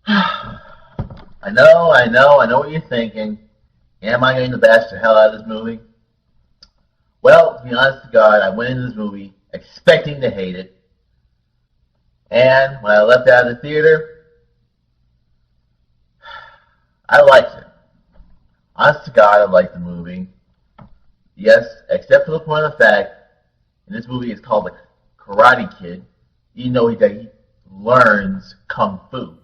I know what you're thinking. Am I going to bash the hell out of this movie? Well, to be honest to God, I went into this movie expecting to hate it. And when I left out of the theater, I liked it. Honest to God, I liked the movie. Yes, except for the point of the fact, in this movie it's called The Karate Kid, you know he learns Kung Fu.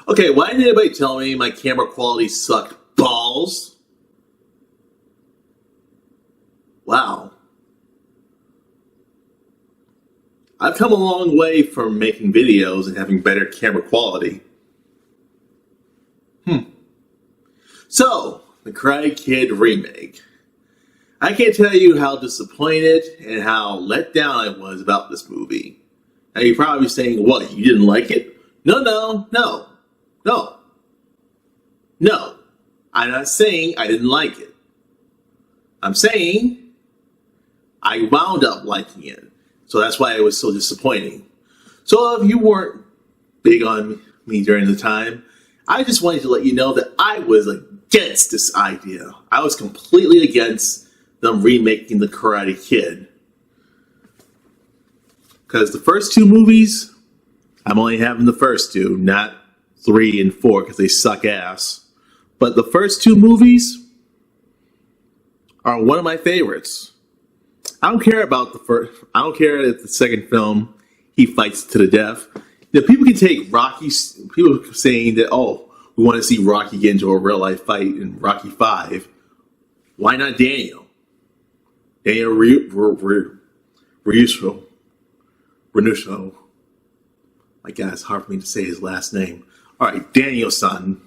Okay, why didn't anybody tell me my camera quality sucked balls? Wow. I've come a long way from making videos and having better camera quality. So, the Karate Kid remake. I can't tell you how disappointed and how let down I was about this movie. Now you're probably saying, what, you didn't like it? No. I'm not saying I didn't like it. I'm saying I wound up liking it. So that's why it was so disappointing. So if you weren't big on me during the time, I just wanted to let you know that I was against this idea. I was completely against them remaking The Karate Kid. Because the first two movies, I'm only having the first two, not 3 and 4, because they suck ass. But the first two movies are one of my favorites. I don't care about the first. I don't care if the second film he fights to the death. You know, people can take Rocky. People saying that, oh, we want to see Rocky get into a real life fight in Rocky 5. Why not Daniel? Daniel Renusho. My God, it's hard for me to say his last name. All right, Daniel's son.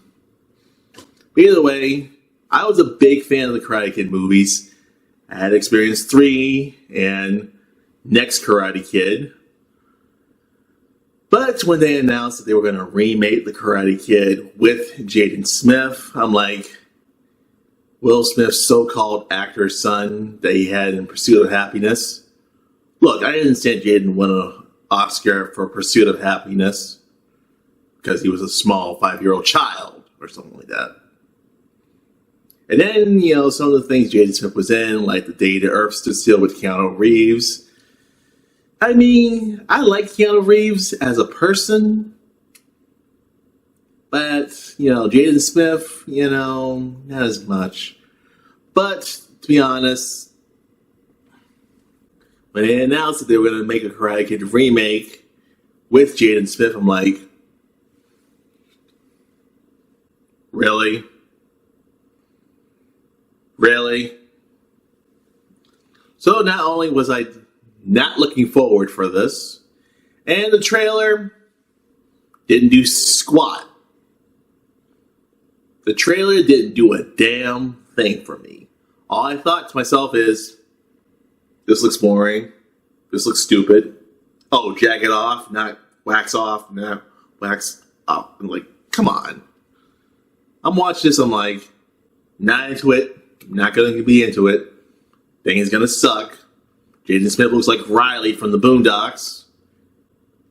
But either way, I was a big fan of the Karate Kid movies. I had experienced 3 and next Karate Kid. But when they announced that they were going to remake the Karate Kid with Jaden Smith, I'm like, Will Smith's so-called actor's son that he had in Pursuit of Happiness. Look, I didn't say Jaden won an Oscar for Pursuit of Happiness because he was a small 5-year-old child or something like that. And then, you know, some of the things Jaden Smith was in, like The Day the Earth Stood Still with Keanu Reeves. I mean, I like Keanu Reeves as a person, but, you know, Jaden Smith, you know, not as much. But, to be honest, when they announced that they were going to make a Karate Kid remake with Jaden Smith, I'm like, really? Really? So not only was I not looking forward for this, and the trailer didn't do squat. The trailer didn't do a damn thing for me. All I thought to myself is, this looks boring. This looks stupid. Oh, jacket off, not wax off, not wax up. I'm like, come on. I'm watching this, I'm like, not into it. Not going to be into it. Think it's going to suck. Jaden Smith looks like Riley from the Boondocks.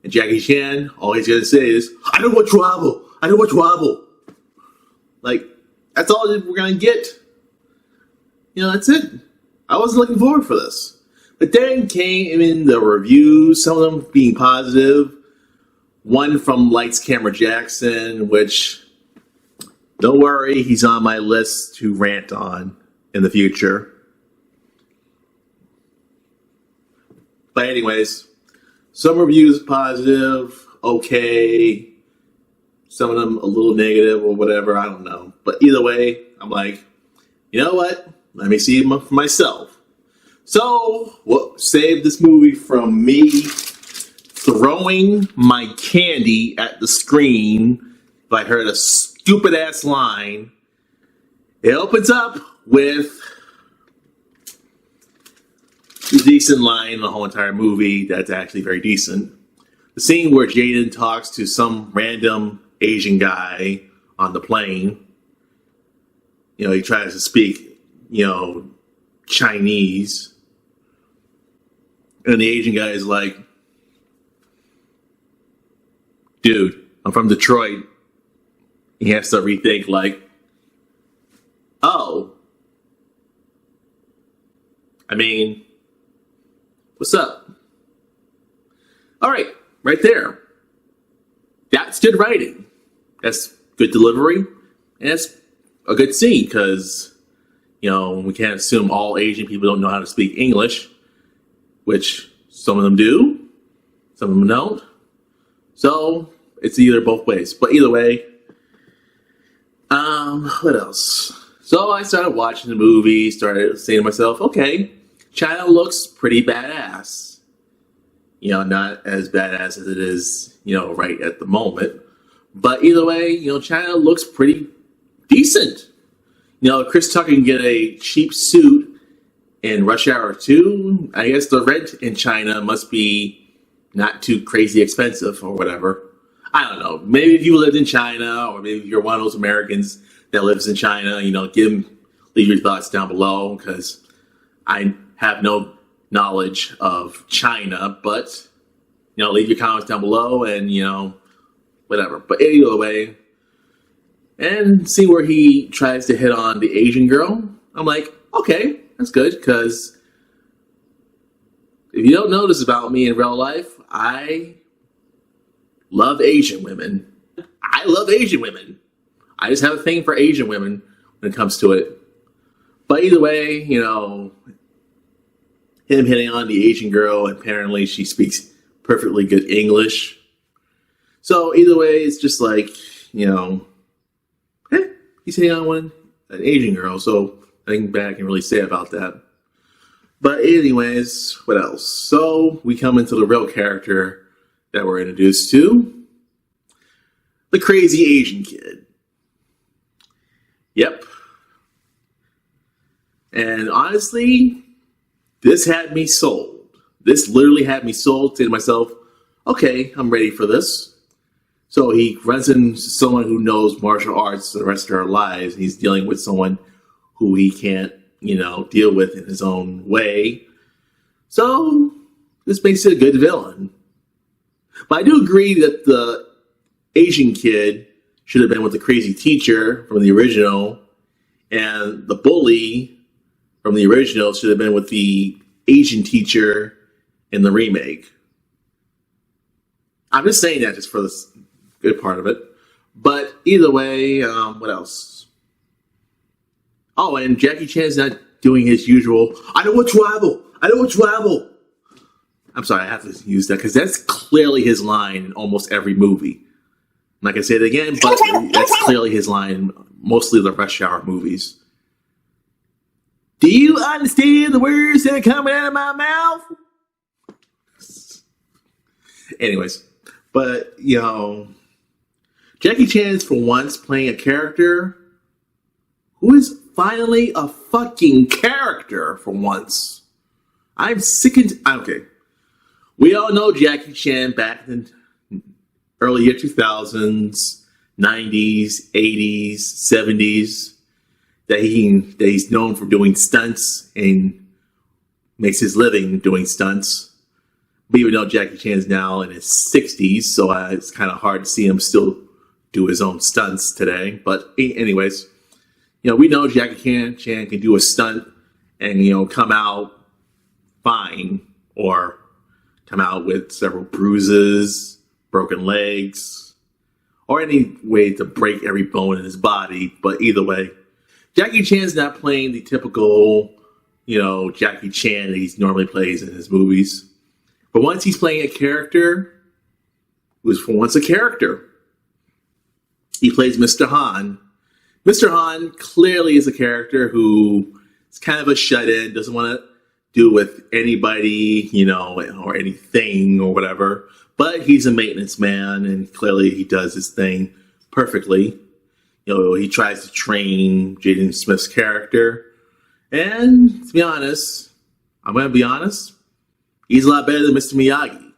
And Jackie Chan, all he's going to say is, I don't want trouble. I don't want trouble. Like, that's all we're going to get. You know, that's it. I wasn't looking forward for this. But then came in the reviews, some of them being positive. One from Lights Camera Jackson, which, don't worry, he's on my list to rant on in the future. But anyways, some reviews positive, okay. Some of them a little negative or whatever, I don't know. But either way, I'm like, you know what? Let me see them for myself. So, what saved this movie from me throwing my candy at the screen if I heard a stupid ass line? It opens up with a decent line in the whole entire movie that's actually very decent. The scene where Jaden talks to some random Asian guy on the plane. You know, he tries to speak, you know, Chinese. And the Asian guy is like, dude, I'm from Detroit. He has to rethink, like, oh, I mean, what's up? All right, right there. That's good writing. That's good delivery. And that's a good scene because, you know, we can't assume all Asian people don't know how to speak English, which some of them do, some of them don't. So it's either both ways. But either way, what else? So I started watching the movie, started saying to myself, okay, China looks pretty badass. You know, not as badass as it is, you know, right at the moment. But either way, you know, China looks pretty decent. You know, Chris Tucker can get a cheap suit in Rush Hour 2. I guess the rent in China must be not too crazy expensive or whatever. I don't know. Maybe if you lived in China, or maybe if you're one of those Americans that lives in China, you know, leave your thoughts down below, because I have no knowledge of China, but, you know, leave your comments down below and, you know, whatever. But either way, and see where he tries to hit on the Asian girl. I'm like, okay, that's good, because if you don't know this about me in real life, I love Asian women. I love Asian women. I just have a thing for Asian women when it comes to it. But either way, you know, him hitting on the Asian girl, apparently she speaks perfectly good English. So either way, it's just like, you know, he's hitting on an Asian girl, so nothing bad I can really say about that. But anyways, what else? So we come into the real character that we're introduced to. The crazy Asian kid. Yep. And honestly, this had me sold. This literally had me sold, saying to myself, okay, I'm ready for this. So he runs into someone who knows martial arts the rest of their lives, and he's dealing with someone who he can't, you know, deal with in his own way. So this makes it a good villain. But I do agree that the Asian kid should have been with the crazy teacher from the original, and the bully from the original should have been with the Asian teacher in the remake. I'm just saying that just for this good part of it. But either way, what else? Oh, and Jackie Chan's not doing his usual, I don't want trouble. I don't want trouble. I'm sorry, I have to use that because that's clearly his line in almost every movie. I'm not going to say it again, but that's clearly his line in mostly the Rush Hour movies. Do you understand the words that are coming out of my mouth? Anyways, but, you know, Jackie Chan's for once playing a character who is finally a fucking character for once. I'm sick and... Okay. We all know Jackie Chan back in the early year 2000s, 90s, 80s, 70s, that he's known for doing stunts and makes his living doing stunts. But even though Jackie Chan's now in his 60s, so it's kind of hard to see him still do his own stunts today. But anyways, you know, we know Jackie Chan can do a stunt and, you know, come out fine, or come out with several bruises, broken legs, or any way to break every bone in his body. But either way, Jackie Chan's not playing the typical, you know, Jackie Chan that he normally plays in his movies. But once he's playing a character who's for once a character. He plays Mr. Han. Mr. Han clearly is a character who is kind of a shut-in, doesn't want to do with anybody, you know, or anything or whatever. But he's a maintenance man, and clearly he does his thing perfectly. You know, he tries to train Jaden Smith's character. And to be honest, I'm going to be honest, he's a lot better than Mr. Miyagi.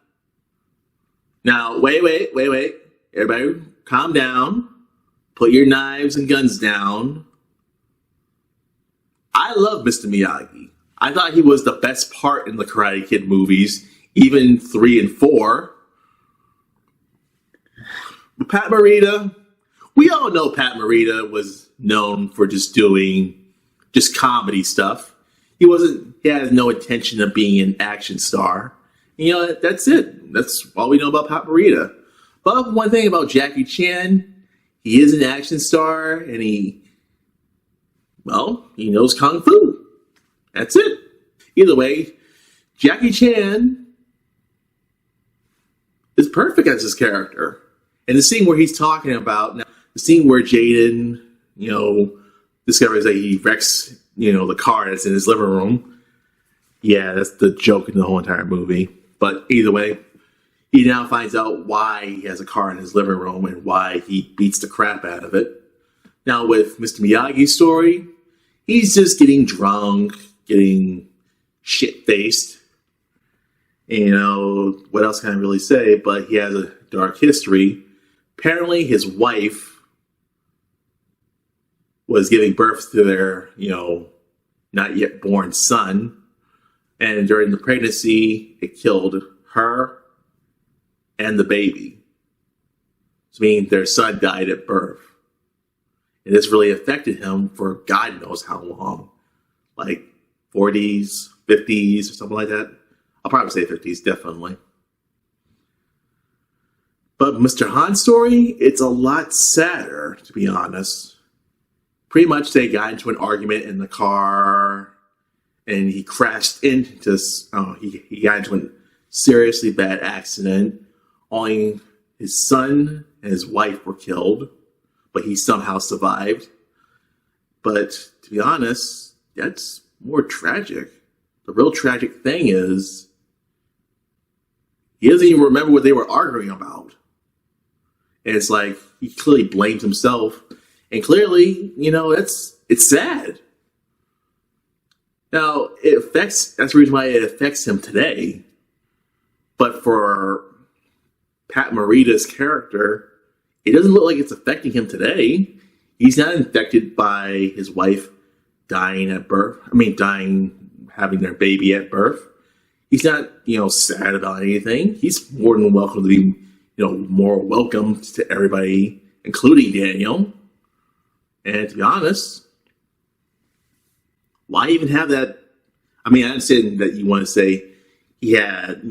Now, wait. Everybody calm down. Put your knives and guns down. I love Mr. Miyagi. I thought he was the best part in the Karate Kid movies, even 3 and 4. Pat Morita, we all know Pat Morita was known for just doing just comedy stuff. He had no intention of being an action star. You know, that's it. That's all we know about Pat Morita. But one thing about Jackie Chan, he is an action star, and he knows Kung Fu. That's it. Either way, Jackie Chan is perfect as his character. And the scene where he's talking about, now, the scene where Jaden, discovers that he wrecks, the car that's in his living room. Yeah, that's the joke in the whole entire movie. But either way, he now finds out why he has a car in his living room and why he beats the crap out of it. Now with Mr. Miyagi's story, he's just getting drunk, getting shit-faced. What else can I really say? But he has a dark history. Apparently his wife was giving birth to their, not yet born son. And during the pregnancy, it killed her and the baby. So meaning their son died at birth. And this really affected him for God knows how long. Like 40s, 50s, or something like that. I'll probably say 50s, definitely. But Mr. Han's story, it's a lot sadder, to be honest. Pretty much they got into an argument in the car, and he crashed into, he got into a seriously bad accident. Only his son and his wife were killed, but he somehow survived. But to be honest, that's more tragic. The real tragic thing is, he doesn't even remember what they were arguing about. And it's like, he clearly blames himself. And clearly, it's sad. Now, that's the reason why it affects him today. But for Pat Morita's character, it doesn't look like it's affecting him today. He's not infected by his wife dying at birth. Having their baby at birth. He's not, sad about anything. He's more than welcome to be, more welcome to everybody, including Daniel. And to be honest, why even have that? I understand that you want to say he had,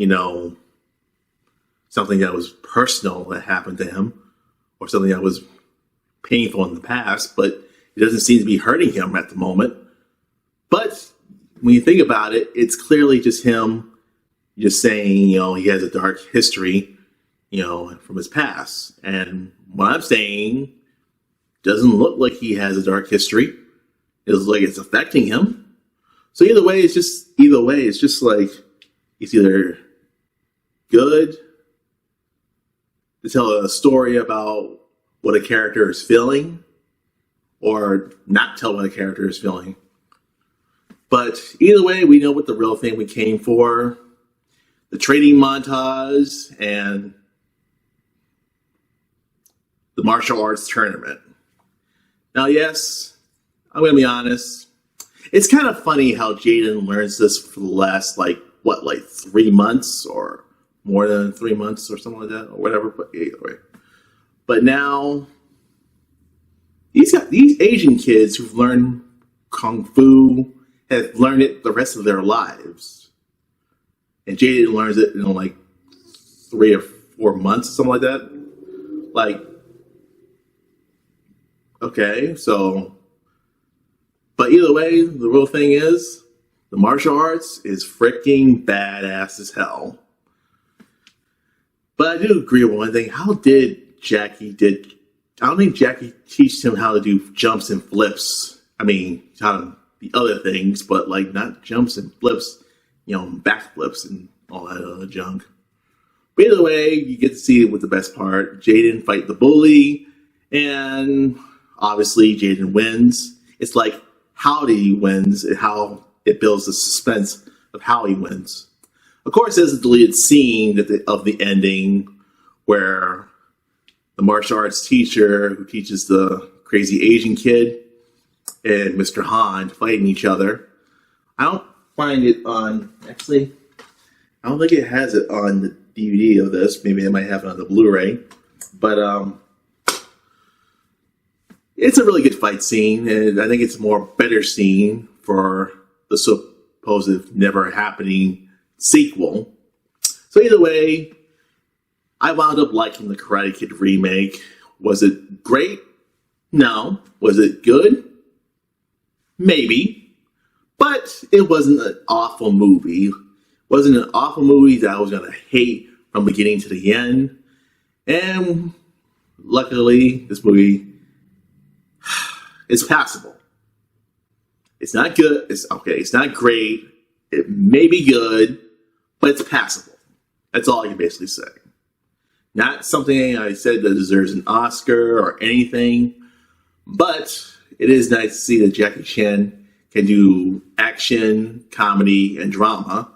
something that was personal that happened to him, or something that was painful in the past, but it doesn't seem to be hurting him at the moment. But when you think about it, it's clearly just him just saying, he has a dark history, from his past. And what I'm saying doesn't look like he has a dark history. It looks like it's affecting him. So either way, it's just like, it's either good to tell a story about what a character is feeling, or not tell what a character is feeling. But either way, we know what the real thing we came for. The training montage and the martial arts tournament. Now, yes, I'm going to be honest. It's kind of funny how Jaden learns this for the last, 3 months or more than 3 months or something like that, or whatever. But either way. But now, these Asian kids who've learned Kung Fu have learned it the rest of their lives. And Jaden learns it in 3 or 4 months or something like that. Okay, so, but either way, the real thing is, the martial arts is freaking badass as hell. But I do agree with one thing. I don't think Jackie teaches him how to do jumps and flips. How to the other things, but not jumps and flips, backflips and all that other junk. But either way, you get to see it with the best part. Jaden fight the bully, and obviously Jaden wins. It's like how he wins and how it builds the suspense of how he wins. Of course, there's a deleted scene of the ending where the martial arts teacher who teaches the crazy Asian kid and Mr. Han fighting each other. I don't find it on, I don't think it has it on the DVD of this. Maybe it might have it on the Blu-ray. But it's a really good fight scene, and I think it's a more better scene for the supposed never happening sequel. So either way, I wound up liking the Karate Kid remake. Was it great? No. Was it good? Maybe. But it wasn't an awful movie. It wasn't an awful movie that I was going to hate from beginning to the end. And luckily, this movie is passable. It's not good. It's okay. It's not great. It may be good, but it's passable. That's all I can basically say. Not something I said that deserves an Oscar or anything, but it is nice to see that Jackie Chan can do action, comedy, and drama.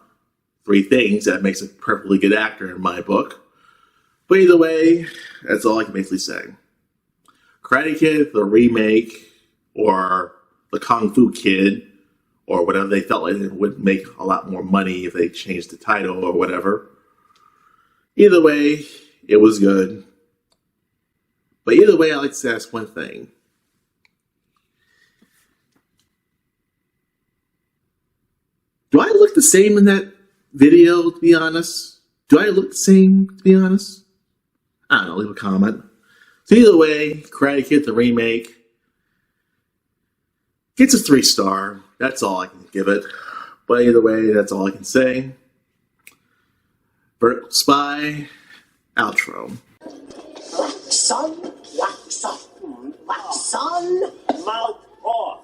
3 things that makes a perfectly good actor in my book. But either way, that's all I can basically say. Karate Kid, the remake, or the Kung Fu Kid, or whatever they felt like it would make a lot more money if they changed the title or whatever. Either way, it was good. But either way, I'd like to ask one thing. Do I look the same in that video, to be honest? Do I look the same, to be honest? I don't know, leave a comment. So either way, Karate Kid, the remake, gets a 3-star. That's all I can give it. But either way, that's all I can say. Vertical Spy, outro. Wax on, wax off, wax on, mouth off.